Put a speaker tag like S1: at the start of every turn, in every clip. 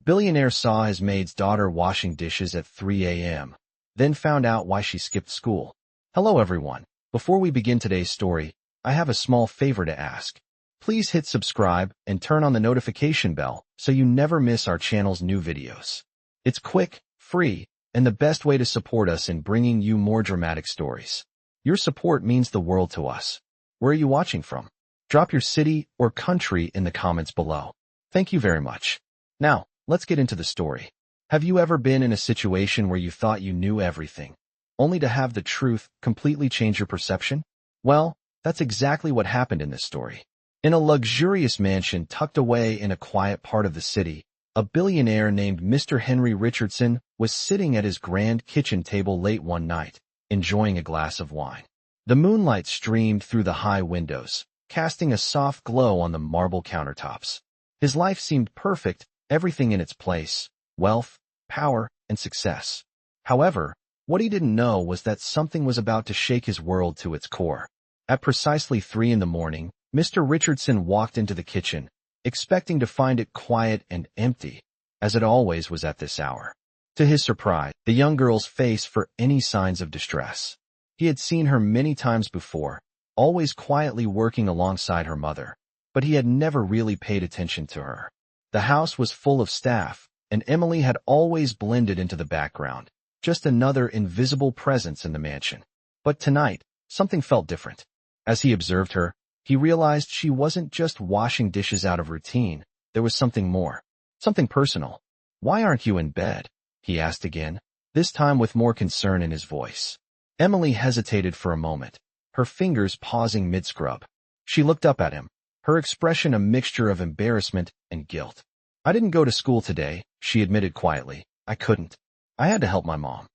S1: Billionaire saw his maid's daughter washing dishes at 3 a.m., then found out why she skipped school. Hello everyone. Before we begin today's story, I have a small favor to ask. Please hit subscribe and turn on the notification bell so you never miss our channel's new videos. It's quick, free, and the best way to support us in bringing you more dramatic stories. Your support means the world to us. Where are you watching from? Drop your city or country in the comments below. Thank you very much. Now, let's get into the story. Have you ever been in a situation where you thought you knew everything, only to have the truth completely change your perception? Well, that's exactly what happened in this story. In a luxurious mansion tucked away in a quiet part of the city, a billionaire named Mr. Henry Richardson was sitting at his grand kitchen table late one night, enjoying a glass of wine. The moonlight streamed through the high windows, casting a soft glow on the marble countertops. His life seemed perfect, everything in its place: wealth, power, and success. However, what he didn't know was that something was about to shake his world to its core. At precisely 3 a.m, Mr. Richardson walked into the kitchen, expecting to find it quiet and empty, as it always was at this hour. To his surprise, the young girl's face for any signs of distress. He had seen her many times before, always quietly working alongside her mother, but he had never really paid attention to her. The house was full of staff, and Emily had always blended into the background, just another invisible presence in the mansion. But tonight, something felt different. As he observed her, he realized she wasn't just washing dishes out of routine. There was something more, something personal. "Why aren't you in bed?" he asked again, this time with more concern in his voice. Emily hesitated for a moment, her fingers pausing mid-scrub. She looked up at him, her expression a mixture of embarrassment and guilt. "I didn't go to school today," she admitted quietly. "I couldn't. I had to help my mom."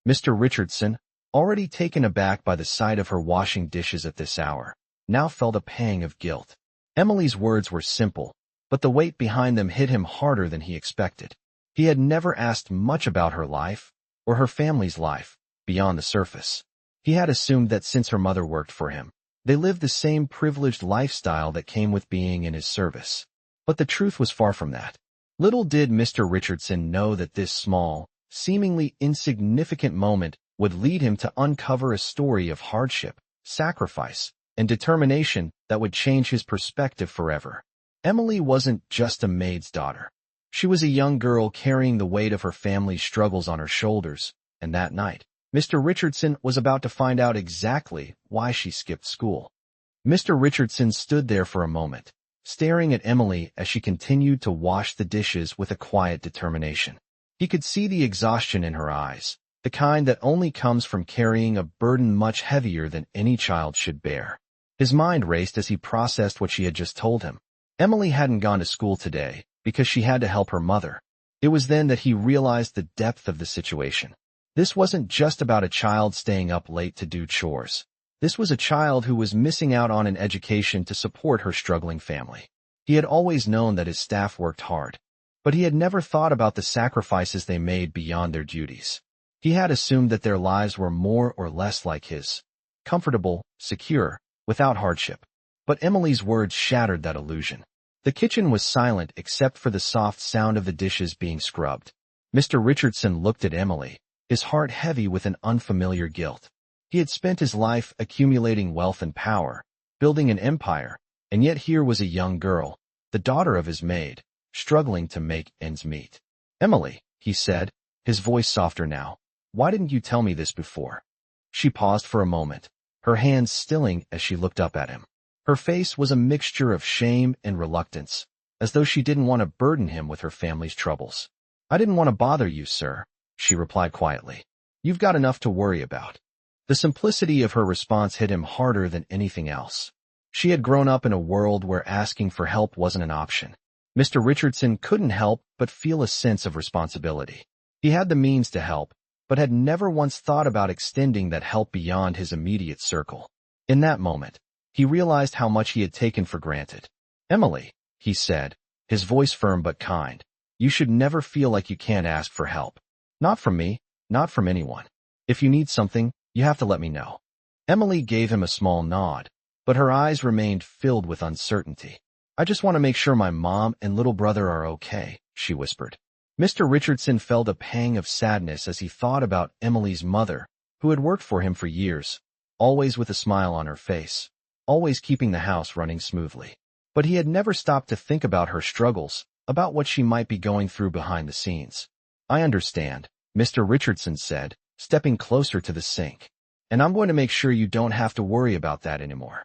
S1: Mr. Richardson, already taken aback by the sight of her washing dishes at this hour, now felt a pang of guilt. Emily's words were simple, but the weight behind them hit him harder than he expected. He had never asked much about her life, or her family's life, beyond the surface. He had assumed that since her mother worked for him, they lived the same privileged lifestyle that came with being in his service. But the truth was far from that. Little did Mr. Richardson know that this small, seemingly insignificant moment would lead him to uncover a story of hardship, sacrifice, and determination that would change his perspective forever. Emily wasn't just a maid's daughter. She was a young girl carrying the weight of her family's struggles on her shoulders, and that night, Mr. Richardson was about to find out exactly why she skipped school. Mr. Richardson stood there for a moment, staring at Emily as she continued to wash the dishes with a quiet determination. He could see the exhaustion in her eyes, the kind that only comes from carrying a burden much heavier than any child should bear. His mind raced as he processed what she had just told him. Emily hadn't gone to school today because she had to help her mother. It was then that he realized the depth of the situation. This wasn't just about a child staying up late to do chores. This was a child who was missing out on an education to support her struggling family. He had always known that his staff worked hard, but he had never thought about the sacrifices they made beyond their duties. He had assumed that their lives were more or less like his, comfortable, secure, without hardship. But Emily's words shattered that illusion. The kitchen was silent except for the soft sound of the dishes being scrubbed. Mr. Richardson looked at Emily, his heart heavy with an unfamiliar guilt. He had spent his life accumulating wealth and power, building an empire, and yet here was a young girl, the daughter of his maid, struggling to make ends meet. "Emily," he said, his voice softer now, "why didn't you tell me this before?" She paused for a moment, her hands stilling as she looked up at him. Her face was a mixture of shame and reluctance, as though she didn't want to burden him with her family's troubles. "I didn't want to bother you, sir," she replied quietly. "You've got enough to worry about." The simplicity of her response hit him harder than anything else. She had grown up in a world where asking for help wasn't an option. Mr. Richardson couldn't help but feel a sense of responsibility. He had the means to help, but had never once thought about extending that help beyond his immediate circle. In that moment, he realized how much he had taken for granted. "Emily," he said, his voice firm but kind, "you should never feel like you can't ask for help. Not from me, not from anyone. If you need something, you have to let me know." Emily gave him a small nod, but her eyes remained filled with uncertainty. "I just want to make sure my mom and little brother are okay," she whispered. Mr. Richardson felt a pang of sadness as he thought about Emily's mother, who had worked for him for years, always with a smile on her face, always keeping the house running smoothly. But he had never stopped to think about her struggles, about what she might be going through behind the scenes. "I understand," Mr. Richardson said, stepping closer to the sink. "And I'm going to make sure you don't have to worry about that anymore."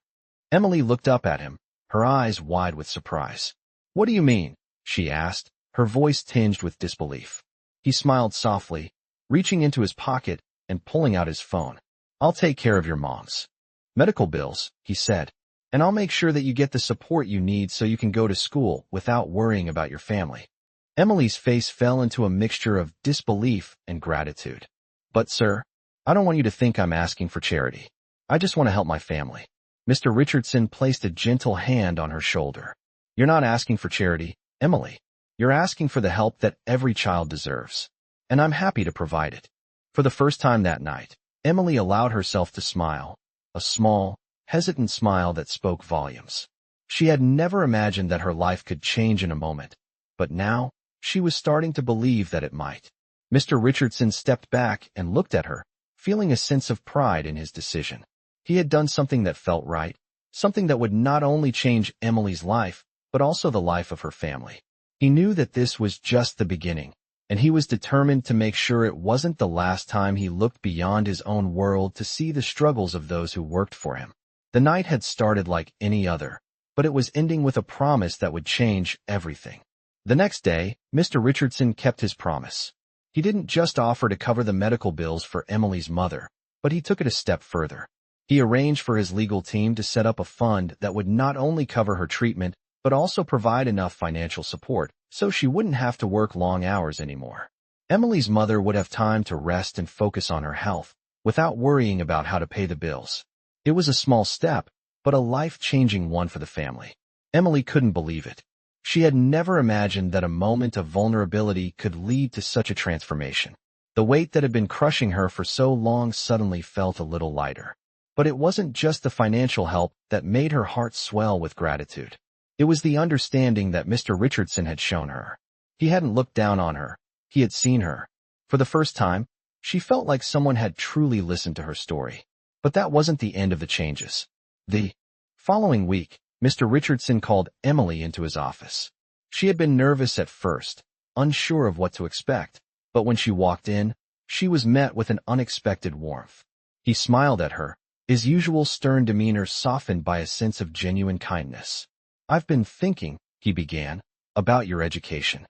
S1: Emily looked up at him, her eyes wide with surprise. "What do you mean?" she asked, her voice tinged with disbelief. He smiled softly, reaching into his pocket and pulling out his phone. "I'll take care of your mom's medical bills," he said, "and I'll make sure that you get the support you need so you can go to school without worrying about your family." Emily's face fell into a mixture of disbelief and gratitude. "But sir, I don't want you to think I'm asking for charity. I just want to help my family." Mr. Richardson placed a gentle hand on her shoulder. "You're not asking for charity, Emily. You're asking for the help that every child deserves. And I'm happy to provide it." For the first time that night, Emily allowed herself to smile, a small, hesitant smile that spoke volumes. She had never imagined that her life could change in a moment, but now, she was starting to believe that it might. Mr. Richardson stepped back and looked at her, feeling a sense of pride in his decision. He had done something that felt right, something that would not only change Emily's life, but also the life of her family. He knew that this was just the beginning, and he was determined to make sure it wasn't the last time he looked beyond his own world to see the struggles of those who worked for him. The night had started like any other, but it was ending with a promise that would change everything. The next day, Mr. Richardson kept his promise. He didn't just offer to cover the medical bills for Emily's mother, but he took it a step further. He arranged for his legal team to set up a fund that would not only cover her treatment, but also provide enough financial support so she wouldn't have to work long hours anymore. Emily's mother would have time to rest and focus on her health, without worrying about how to pay the bills. It was a small step, but a life-changing one for the family. Emily couldn't believe it. She had never imagined that a moment of vulnerability could lead to such a transformation. The weight that had been crushing her for so long suddenly felt a little lighter. But it wasn't just the financial help that made her heart swell with gratitude. It was the understanding that Mr. Richardson had shown her. He hadn't looked down on her. He had seen her. For the first time, she felt like someone had truly listened to her story. But that wasn't the end of the changes. The following week, Mr. Richardson called Emily into his office. She had been nervous at first, unsure of what to expect, but when she walked in, she was met with an unexpected warmth. He smiled at her, his usual stern demeanor softened by a sense of genuine kindness. "I've been thinking," he began, "about your education."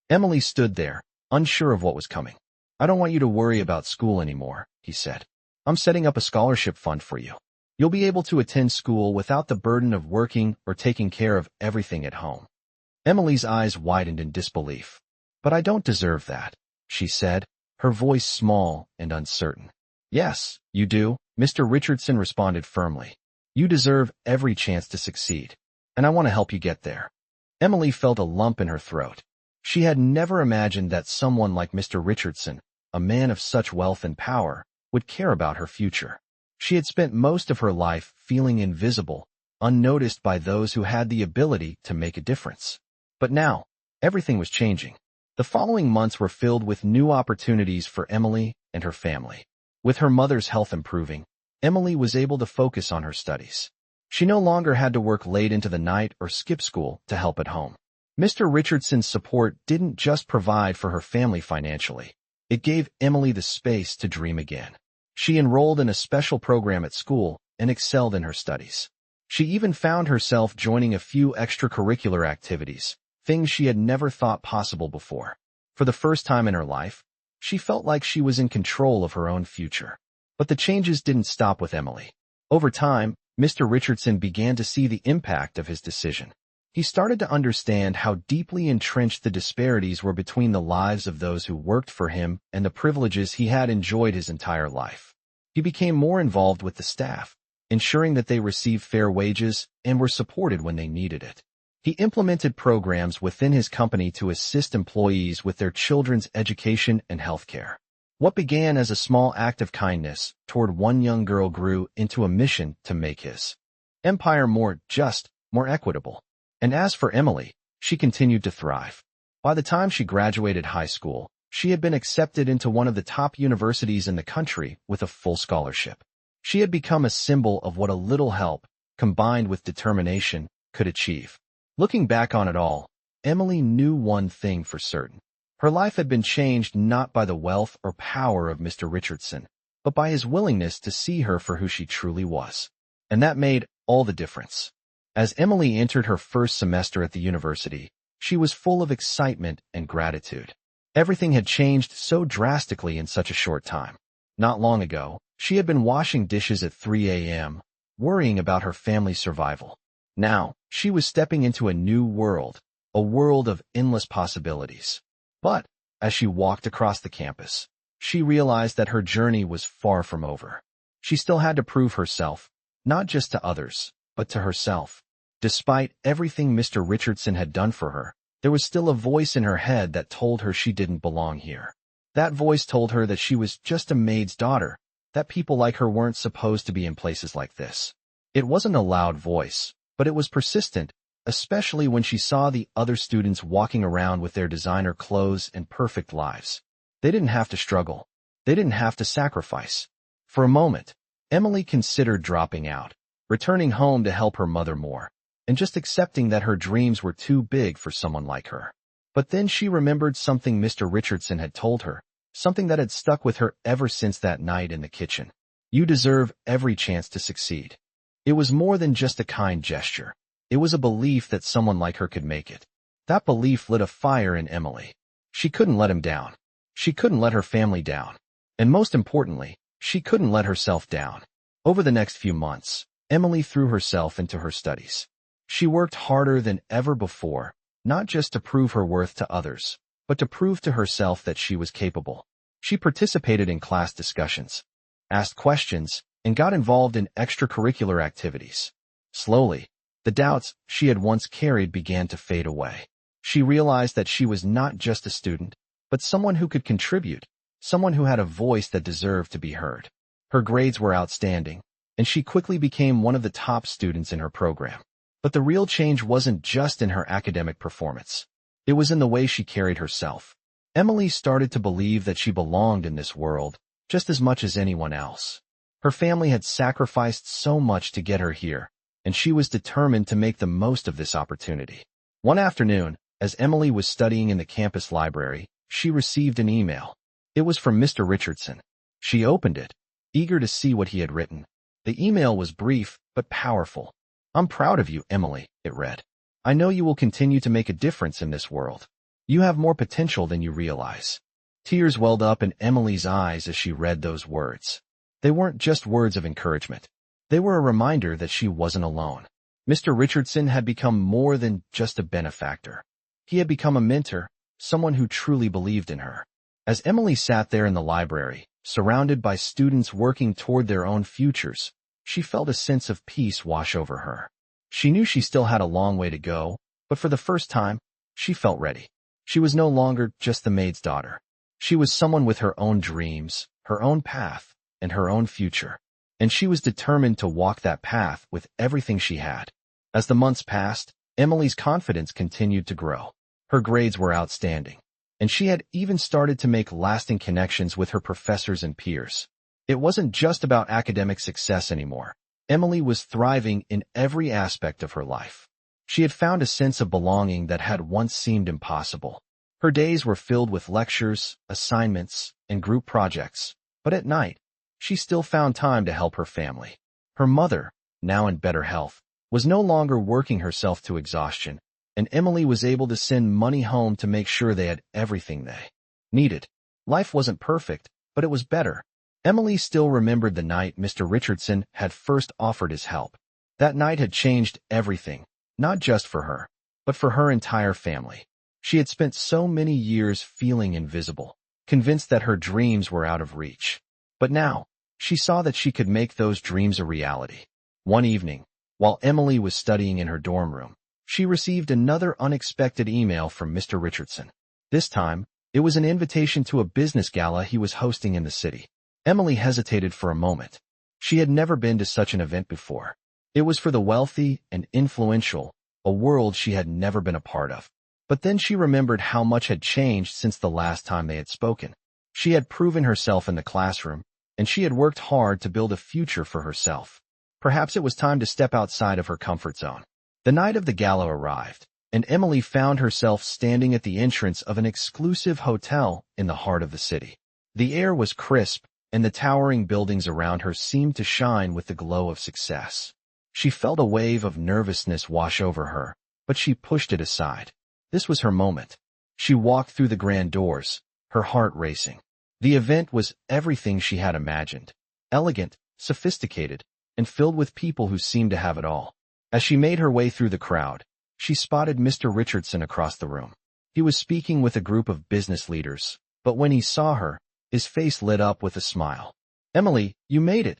S1: Emily stood there, unsure of what was coming. "I don't want you to worry about school anymore," he said. "I'm setting up a scholarship fund for you. You'll be able to attend school without the burden of working or taking care of everything at home." Emily's eyes widened in disbelief. "But I don't deserve that," she said, her voice small and uncertain. "Yes, you do," Mr. Richardson responded firmly. "You deserve every chance to succeed, and I want to help you get there." Emily felt a lump in her throat. She had never imagined that someone like Mr. Richardson, a man of such wealth and power, would care about her future. She had spent most of her life feeling invisible, unnoticed by those who had the ability to make a difference. But now, everything was changing. The following months were filled with new opportunities for Emily and her family. With her mother's health improving, Emily was able to focus on her studies. She no longer had to work late into the night or skip school to help at home. Mr. Richardson's support didn't just provide for her family financially. It gave Emily the space to dream again. She enrolled in a special program at school and excelled in her studies. She even found herself joining a few extracurricular activities, things she had never thought possible before. For the first time in her life, she felt like she was in control of her own future. But the changes didn't stop with Emily. Over time, Mr. Richardson began to see the impact of his decision. He started to understand how deeply entrenched the disparities were between the lives of those who worked for him and the privileges he had enjoyed his entire life. He became more involved with the staff, ensuring that they received fair wages and were supported when they needed it. He implemented programs within his company to assist employees with their children's education and health care. What began as a small act of kindness toward one young girl grew into a mission to make his empire more just, more equitable. And as for Emily, she continued to thrive. By the time she graduated high school, she had been accepted into one of the top universities in the country with a full scholarship. She had become a symbol of what a little help, combined with determination, could achieve. Looking back on it all, Emily knew one thing for certain. Her life had been changed not by the wealth or power of Mr. Richardson, but by his willingness to see her for who she truly was. And that made all the difference. As Emily entered her first semester at the university, she was full of excitement and gratitude. Everything had changed so drastically in such a short time. Not long ago, she had been washing dishes at 3 a.m., worrying about her family's survival. Now, she was stepping into a new world, a world of endless possibilities. But, as she walked across the campus, she realized that her journey was far from over. She still had to prove herself, not just to others, but to herself. Despite everything Mr. Richardson had done for her, there was still a voice in her head that told her she didn't belong here. That voice told her that she was just a maid's daughter, that people like her weren't supposed to be in places like this. It wasn't a loud voice, but it was persistent, especially when she saw the other students walking around with their designer clothes and perfect lives. They didn't have to struggle. They didn't have to sacrifice. For a moment, Emily considered dropping out, returning home to help her mother more, and just accepting that her dreams were too big for someone like her. But then she remembered something Mr. Richardson had told her, something that had stuck with her ever since that night in the kitchen. You deserve every chance to succeed. It was more than just a kind gesture. It was a belief that someone like her could make it. That belief lit a fire in Emily. She couldn't let him down. She couldn't let her family down. And most importantly, she couldn't let herself down. Over the next few months, Emily threw herself into her studies. She worked harder than ever before, not just to prove her worth to others, but to prove to herself that she was capable. She participated in class discussions, asked questions, and got involved in extracurricular activities. Slowly, the doubts she had once carried began to fade away. She realized that she was not just a student, but someone who could contribute, someone who had a voice that deserved to be heard. Her grades were outstanding, and she quickly became one of the top students in her program. But the real change wasn't just in her academic performance. It was in the way she carried herself. Emily started to believe that she belonged in this world just as much as anyone else. Her family had sacrificed so much to get her here, and she was determined to make the most of this opportunity. One afternoon, as Emily was studying in the campus library, she received an email. It was from Mr. Richardson. She opened it, eager to see what he had written. The email was brief, but powerful. I'm proud of you, Emily, it read. I know you will continue to make a difference in this world. You have more potential than you realize. Tears welled up in Emily's eyes as she read those words. They weren't just words of encouragement. They were a reminder that she wasn't alone. Mr. Richardson had become more than just a benefactor. He had become a mentor, someone who truly believed in her. As Emily sat there in the library, surrounded by students working toward their own futures, she felt a sense of peace wash over her. She knew she still had a long way to go, but for the first time, she felt ready. She was no longer just the maid's daughter. She was someone with her own dreams, her own path, and her own future. And she was determined to walk that path with everything she had. As the months passed, Emily's confidence continued to grow. Her grades were outstanding, and she had even started to make lasting connections with her professors and peers. It wasn't just about academic success anymore. Emily was thriving in every aspect of her life. She had found a sense of belonging that had once seemed impossible. Her days were filled with lectures, assignments, and group projects, but at night, she still found time to help her family. Her mother, now in better health, was no longer working herself to exhaustion, and Emily was able to send money home to make sure they had everything they needed. Life wasn't perfect, but it was better. Emily still remembered the night Mr. Richardson had first offered his help. That night had changed everything, not just for her, but for her entire family. She had spent so many years feeling invisible, convinced that her dreams were out of reach. But now, she saw that she could make those dreams a reality. One evening, while Emily was studying in her dorm room, she received another unexpected email from Mr. Richardson. This time, it was an invitation to a business gala he was hosting in the city. Emily hesitated for a moment. She had never been to such an event before. It was for the wealthy and influential, a world she had never been a part of. But then she remembered how much had changed since the last time they had spoken. She had proven herself in the classroom, and she had worked hard to build a future for herself. Perhaps it was time to step outside of her comfort zone. The night of the gala arrived, and Emily found herself standing at the entrance of an exclusive hotel in the heart of the city. The air was crisp, and the towering buildings around her seemed to shine with the glow of success. She felt a wave of nervousness wash over her, but she pushed it aside. This was her moment. She walked through the grand doors, her heart racing. The event was everything she had imagined. Elegant, sophisticated, and filled with people who seemed to have it all. As she made her way through the crowd, she spotted Mr. Richardson across the room. He was speaking with a group of business leaders, but when he saw her, his face lit up with a smile. "Emily, you made it,"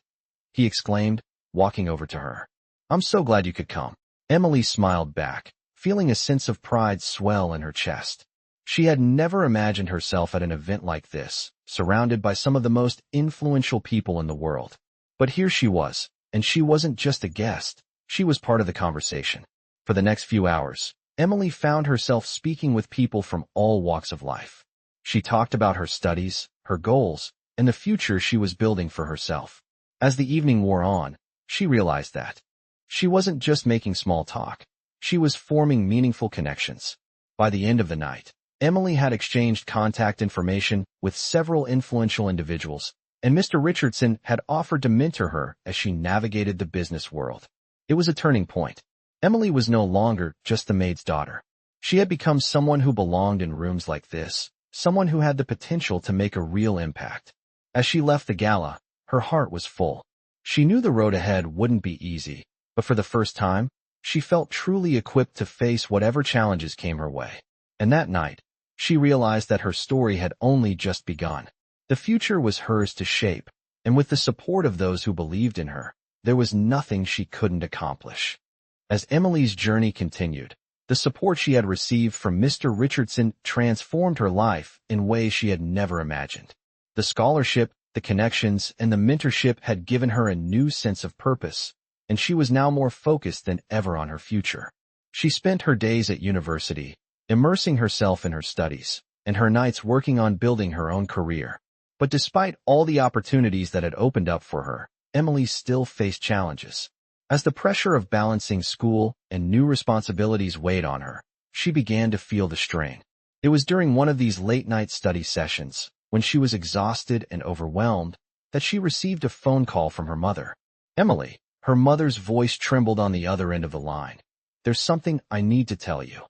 S1: he exclaimed, walking over to her. "I'm so glad you could come." Emily smiled back, feeling a sense of pride swell in her chest. She had never imagined herself at an event like this, surrounded by some of the most influential people in the world. But here she was, and she wasn't just a guest, she was part of the conversation. For the next few hours, Emily found herself speaking with people from all walks of life. She talked about her studies, her goals, and the future she was building for herself. As the evening wore on, she realized that she wasn't just making small talk, she was forming meaningful connections. By the end of the night, Emily had exchanged contact information with several influential individuals, and Mr. Richardson had offered to mentor her as she navigated the business world. It was a turning point. Emily was no longer just the maid's daughter. She had become someone who belonged in rooms like this, someone who had the potential to make a real impact. As she left the gala, her heart was full. She knew the road ahead wouldn't be easy, but for the first time, she felt truly equipped to face whatever challenges came her way. And that night, she realized that her story had only just begun. The future was hers to shape, and with the support of those who believed in her, there was nothing she couldn't accomplish. As Emily's journey continued, the support she had received from Mr. Richardson transformed her life in ways she had never imagined. The scholarship, the connections, and the mentorship had given her a new sense of purpose, and she was now more focused than ever on her future. She spent her days at university, immersing herself in her studies, and her nights working on building her own career. But despite all the opportunities that had opened up for her, Emily still faced challenges. As the pressure of balancing school and new responsibilities weighed on her, she began to feel the strain. It was during one of these late-night study sessions, when she was exhausted and overwhelmed, that she received a phone call from her mother. "Emily," her mother's voice trembled on the other end of the line. "There's something I need to tell you."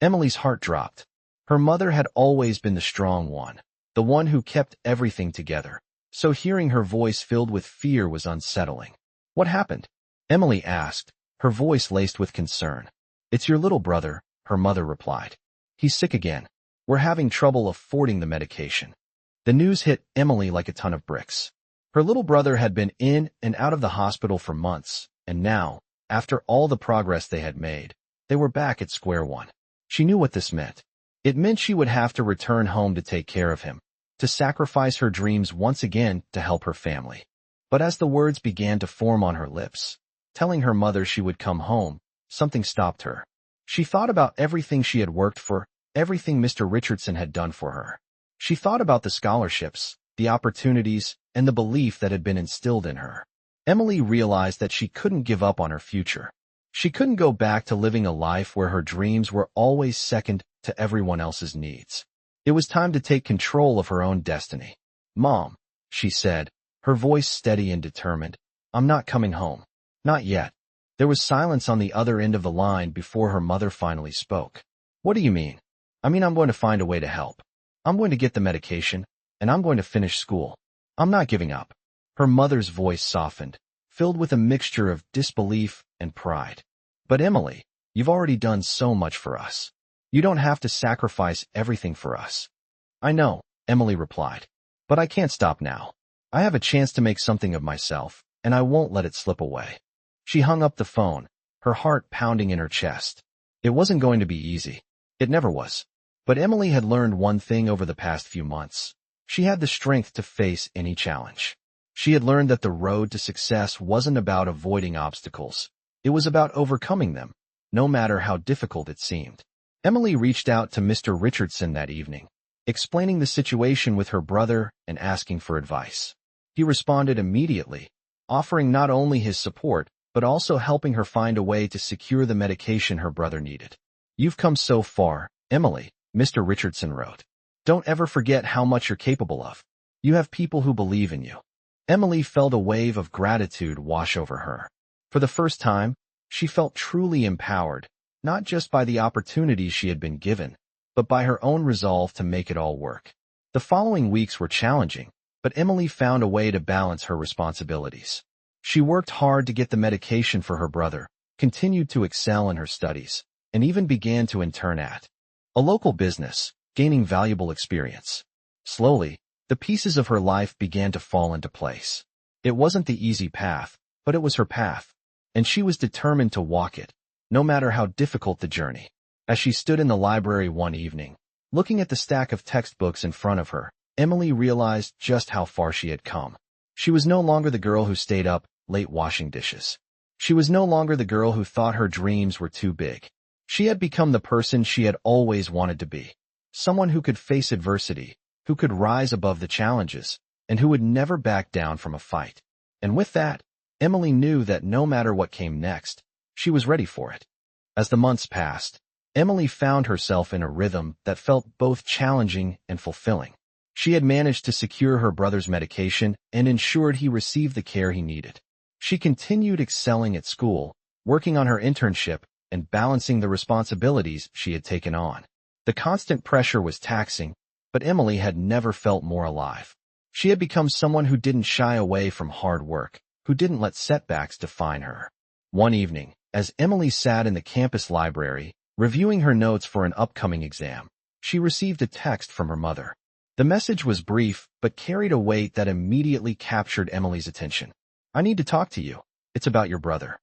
S1: Emily's heart dropped. Her mother had always been the strong one, the one who kept everything together, so hearing her voice filled with fear was unsettling. "What happened?" Emily asked, her voice laced with concern. "It's your little brother," her mother replied. "He's sick again. We're having trouble affording the medication." The news hit Emily like a ton of bricks. Her little brother had been in and out of the hospital for months, and now, after all the progress they had made, they were back at square one. She knew what this meant. It meant she would have to return home to take care of him, to sacrifice her dreams once again to help her family. But as the words began to form on her lips, telling her mother she would come home, something stopped her. She thought about everything she had worked for, everything Mr. Richardson had done for her. She thought about the scholarships, the opportunities, and the belief that had been instilled in her. Emily realized that she couldn't give up on her future. She couldn't go back to living a life where her dreams were always second to everyone else's needs. It was time to take control of her own destiny. "Mom," she said, her voice steady and determined, "I'm not coming home. Not yet." There was silence on the other end of the line before her mother finally spoke. "What do you mean?" "I mean, I'm going to find a way to help. I'm going to get the medication, and I'm going to finish school. I'm not giving up." Her mother's voice softened, filled with a mixture of disbelief and pride. "But Emily, you've already done so much for us. You don't have to sacrifice everything for us." "I know," Emily replied, "but I can't stop now. I have a chance to make something of myself, and I won't let it slip away." She hung up the phone, her heart pounding in her chest. It wasn't going to be easy. It never was. But Emily had learned one thing over the past few months. She had the strength to face any challenge. She had learned that the road to success wasn't about avoiding obstacles. It was about overcoming them, no matter how difficult it seemed. Emily reached out to Mr. Richardson that evening, explaining the situation with her brother and asking for advice. He responded immediately, offering not only his support, but also helping her find a way to secure the medication her brother needed. "You've come so far, Emily," Mr. Richardson wrote. "Don't ever forget how much you're capable of. You have people who believe in you." Emily felt a wave of gratitude wash over her. For the first time, she felt truly empowered, not just by the opportunities she had been given, but by her own resolve to make it all work. The following weeks were challenging, but Emily found a way to balance her responsibilities. She worked hard to get the medication for her brother, continued to excel in her studies, and even began to intern at a local business, gaining valuable experience. Slowly, the pieces of her life began to fall into place. It wasn't the easy path, but it was her path, and she was determined to walk it, no matter how difficult the journey. As she stood in the library one evening, looking at the stack of textbooks in front of her, Emily realized just how far she had come. She was no longer the girl who stayed up late washing dishes. She was no longer the girl who thought her dreams were too big. She had become the person she had always wanted to be. Someone who could face adversity, who could rise above the challenges, and who would never back down from a fight. And with that, Emily knew that no matter what came next, she was ready for it. As the months passed, Emily found herself in a rhythm that felt both challenging and fulfilling. She had managed to secure her brother's medication and ensured he received the care he needed. She continued excelling at school, working on her internship, and balancing the responsibilities she had taken on. The constant pressure was taxing, but Emily had never felt more alive. She had become someone who didn't shy away from hard work, who didn't let setbacks define her. One evening, as Emily sat in the campus library, reviewing her notes for an upcoming exam, she received a text from her mother. The message was brief, but carried a weight that immediately captured Emily's attention. "I need to talk to you. It's about your brother."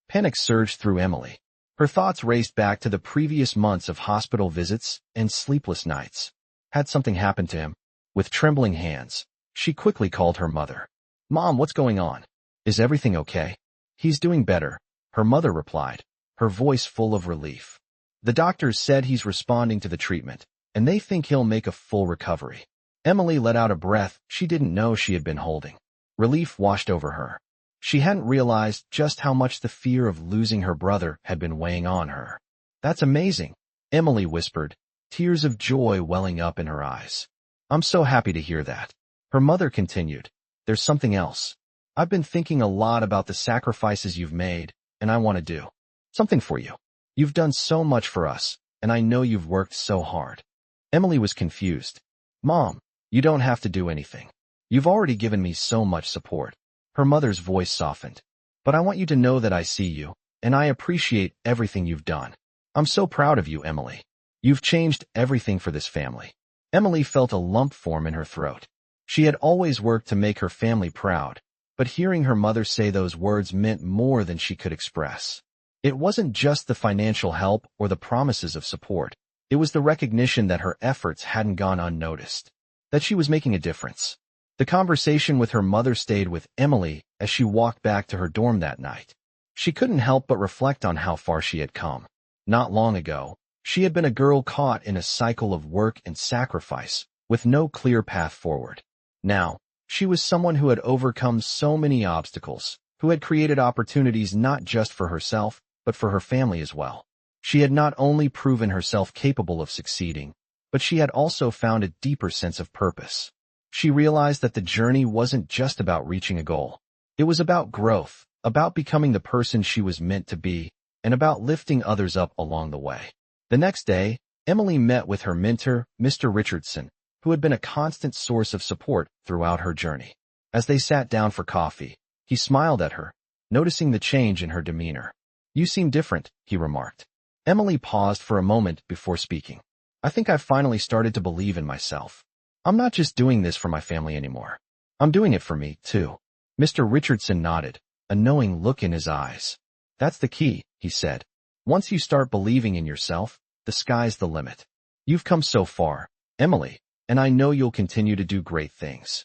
S1: Panic surged through Emily. Her thoughts raced back to the previous months of hospital visits and sleepless nights. Had something happened to him? With trembling hands, she quickly called her mother. "Mom, what's going on? Is everything okay?" "He's doing better," her mother replied, her voice full of relief. "The doctors said he's responding to the treatment, and they think he'll make a full recovery." Emily let out a breath she didn't know she had been holding. Relief washed over her. She hadn't realized just how much the fear of losing her brother had been weighing on her. "That's amazing," Emily whispered, tears of joy welling up in her eyes. "I'm so happy to hear that." Her mother continued, "There's something else. I've been thinking a lot about the sacrifices you've made, and I want to do something for you. You've done so much for us, and I know you've worked so hard." Emily was confused. "Mom, you don't have to do anything. You've already given me so much support." Her mother's voice softened. "But I want you to know that I see you, and I appreciate everything you've done. I'm so proud of you, Emily. You've changed everything for this family." Emily felt a lump form in her throat. She had always worked to make her family proud, but hearing her mother say those words meant more than she could express. It wasn't just the financial help or the promises of support. It was the recognition that her efforts hadn't gone unnoticed, that she was making a difference. The conversation with her mother stayed with Emily as she walked back to her dorm that night. She couldn't help but reflect on how far she had come. Not long ago, she had been a girl caught in a cycle of work and sacrifice, with no clear path forward. Now, she was someone who had overcome so many obstacles, who had created opportunities not just for herself, but for her family as well. She had not only proven herself capable of succeeding, but she had also found a deeper sense of purpose. She realized that the journey wasn't just about reaching a goal. It was about growth, about becoming the person she was meant to be, and about lifting others up along the way. The next day, Emily met with her mentor, Mr. Richardson, who had been a constant source of support throughout her journey. As they sat down for coffee, he smiled at her, noticing the change in her demeanor. "You seem different," he remarked. Emily paused for a moment before speaking. "I think I've finally started to believe in myself. I'm not just doing this for my family anymore. I'm doing it for me, too." Mr. Richardson nodded, a knowing look in his eyes. "That's the key," he said. "Once you start believing in yourself, the sky's the limit. You've come so far, Emily, and I know you'll continue to do great things."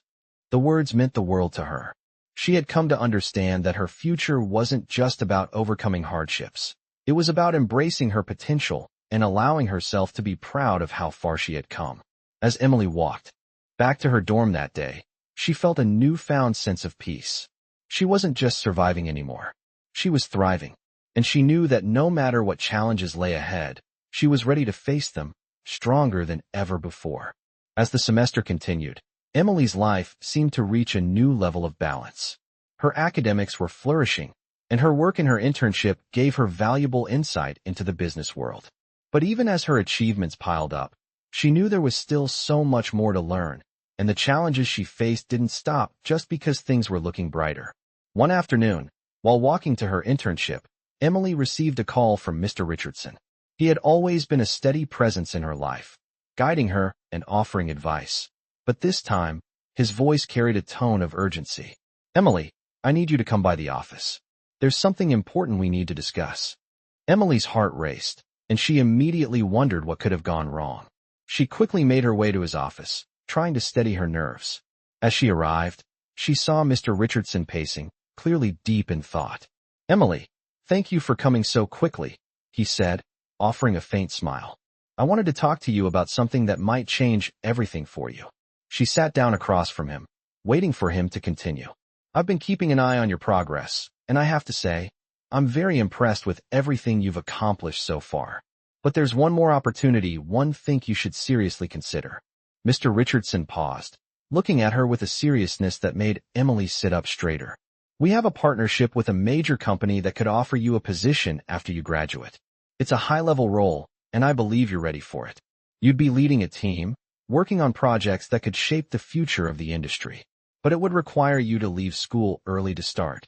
S1: The words meant the world to her. She had come to understand that her future wasn't just about overcoming hardships. It was about embracing her potential and allowing herself to be proud of how far she had come. As Emily walked back to her dorm that day, she felt a newfound sense of peace. She wasn't just surviving anymore. She was thriving, and she knew that no matter what challenges lay ahead, she was ready to face them, stronger than ever before. As the semester continued, Emily's life seemed to reach a new level of balance. Her academics were flourishing, and her work in her internship gave her valuable insight into the business world. But even as her achievements piled up, she knew there was still so much more to learn, and the challenges she faced didn't stop just because things were looking brighter. One afternoon, while walking to her internship, Emily received a call from Mr. Richardson. He had always been a steady presence in her life, guiding her and offering advice. But this time, his voice carried a tone of urgency. "Emily, I need you to come by the office. There's something important we need to discuss." Emily's heart raced, and she immediately wondered what could have gone wrong. She quickly made her way to his office, trying to steady her nerves. As she arrived, she saw Mr. Richardson pacing, clearly deep in thought. "Emily, thank you for coming so quickly," he said, offering a faint smile. "I wanted to talk to you about something that might change everything for you." She sat down across from him, waiting for him to continue. "I've been keeping an eye on your progress, and I have to say, I'm very impressed with everything you've accomplished so far. But there's one more opportunity one think you should seriously consider." Mr. Richardson paused, looking at her with a seriousness that made Emily sit up straighter. "We have a partnership with a major company that could offer you a position after you graduate. It's a high-level role, and I believe you're ready for it. You'd be leading a team, working on projects that could shape the future of the industry. But it would require you to leave school early to start."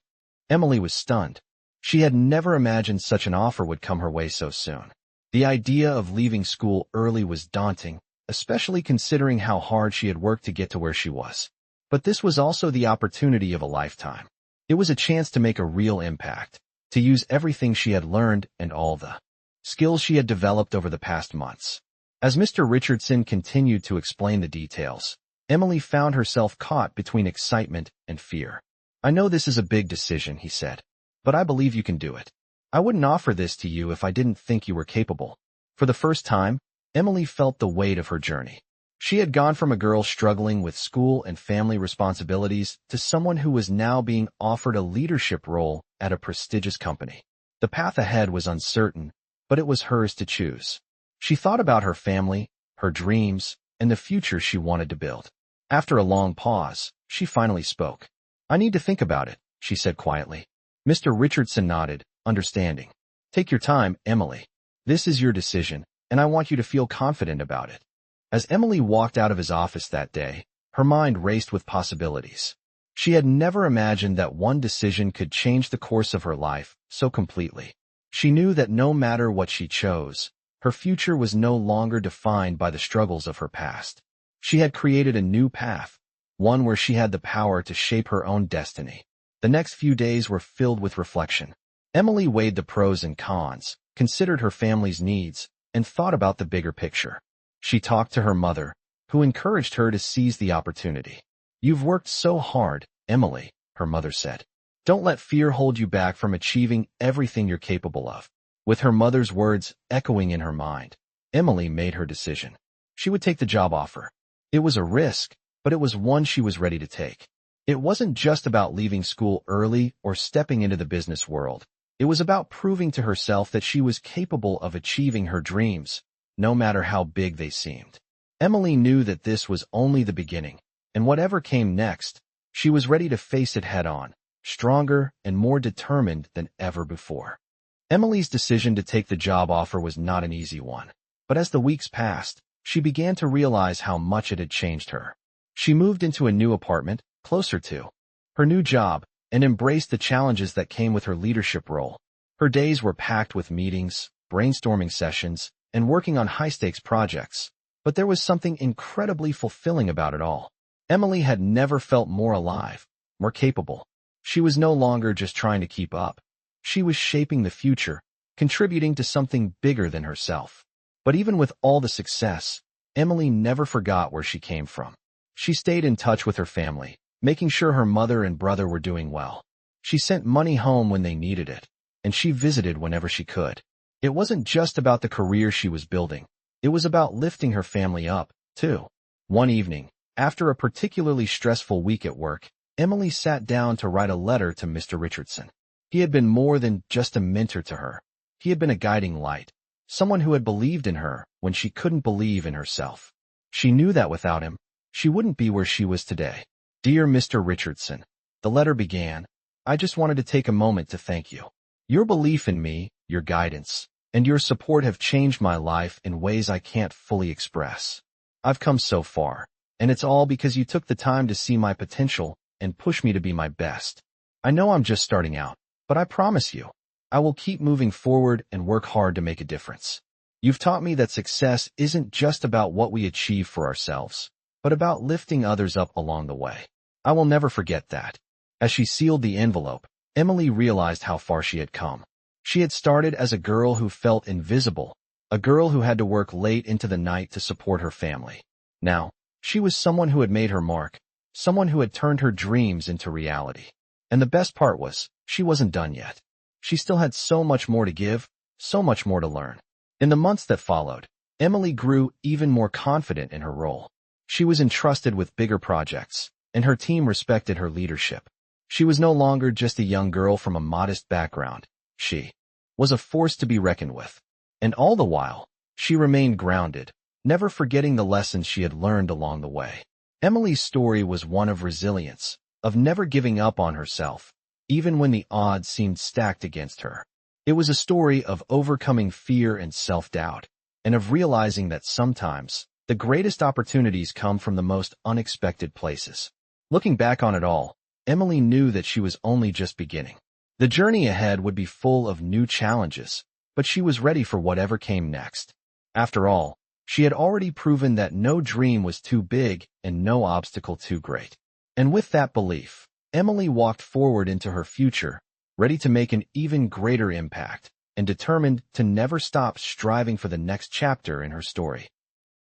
S1: Emily was stunned. She had never imagined such an offer would come her way so soon. The idea of leaving school early was daunting, especially considering how hard she had worked to get to where she was. But this was also the opportunity of a lifetime. It was a chance to make a real impact, to use everything she had learned and all the skills she had developed over the past months. As Mr. Richardson continued to explain the details, Emily found herself caught between excitement and fear. "I know this is a big decision," he said, "but I believe you can do it. I wouldn't offer this to you if I didn't think you were capable." For the first time, Emily felt the weight of her journey. She had gone from a girl struggling with school and family responsibilities to someone who was now being offered a leadership role at a prestigious company. The path ahead was uncertain, but it was hers to choose. She thought about her family, her dreams, and the future she wanted to build. After a long pause, she finally spoke. "I need to think about it," she said quietly. Mr. Richardson nodded, understanding. "Take your time, Emily. This is your decision, and I want you to feel confident about it." As Emily walked out of his office that day, her mind raced with possibilities. She had never imagined that one decision could change the course of her life so completely. She knew that no matter what she chose, her future was no longer defined by the struggles of her past. She had created a new path, one where she had the power to shape her own destiny. The next few days were filled with reflection. Emily weighed the pros and cons, considered her family's needs, and thought about the bigger picture. She talked to her mother, who encouraged her to seize the opportunity. "You've worked so hard, Emily," her mother said. "Don't let fear hold you back from achieving everything you're capable of." With her mother's words echoing in her mind, Emily made her decision. She would take the job offer. It was a risk, but it was one she was ready to take. It wasn't just about leaving school early or stepping into the business world. It was about proving to herself that she was capable of achieving her dreams, no matter how big they seemed. Emily knew that this was only the beginning, and whatever came next, she was ready to face it head-on, stronger and more determined than ever before. Emily's decision to take the job offer was not an easy one, but as the weeks passed, she began to realize how much it had changed her. She moved into a new apartment, closer to her new job, and embraced the challenges that came with her leadership role. Her days were packed with meetings, brainstorming sessions, and working on high-stakes projects, but there was something incredibly fulfilling about it all. Emily had never felt more alive, more capable. She was no longer just trying to keep up. She was shaping the future, contributing to something bigger than herself. But even with all the success, Emily never forgot where she came from. She stayed in touch with her family, making sure her mother and brother were doing well. She sent money home when they needed it, and she visited whenever she could. It wasn't just about the career she was building. It was about lifting her family up, too. One evening, after a particularly stressful week at work, Emily sat down to write a letter to Mr. Richardson. He had been more than just a mentor to her. He had been a guiding light, someone who had believed in her when she couldn't believe in herself. She knew that without him, she wouldn't be where she was today. Dear Mr. Richardson, the letter began, I just wanted to take a moment to thank you. Your belief in me, your guidance, and your support have changed my life in ways I can't fully express. I've come so far, and it's all because you took the time to see my potential and push me to be my best. I know I'm just starting out, but I promise you, I will keep moving forward and work hard to make a difference. You've taught me that success isn't just about what we achieve for ourselves, but about lifting others up along the way. I will never forget that. As she sealed the envelope, Emily realized how far she had come. She had started as a girl who felt invisible, a girl who had to work late into the night to support her family. Now, she was someone who had made her mark, someone who had turned her dreams into reality. And the best part was, she wasn't done yet. She still had so much more to give, so much more to learn. In the months that followed, Emily grew even more confident in her role. She was entrusted with bigger projects, and her team respected her leadership. She was no longer just a young girl from a modest background. She was a force to be reckoned with. And all the while, she remained grounded, never forgetting the lessons she had learned along the way. Emily's story was one of resilience, of never giving up on herself, even when the odds seemed stacked against her. It was a story of overcoming fear and self-doubt, and of realizing that sometimes, the greatest opportunities come from the most unexpected places. Looking back on it all, Emily knew that she was only just beginning. The journey ahead would be full of new challenges, but she was ready for whatever came next. After all, she had already proven that no dream was too big and no obstacle too great. And with that belief, Emily walked forward into her future, ready to make an even greater impact, and determined to never stop striving for the next chapter in her story.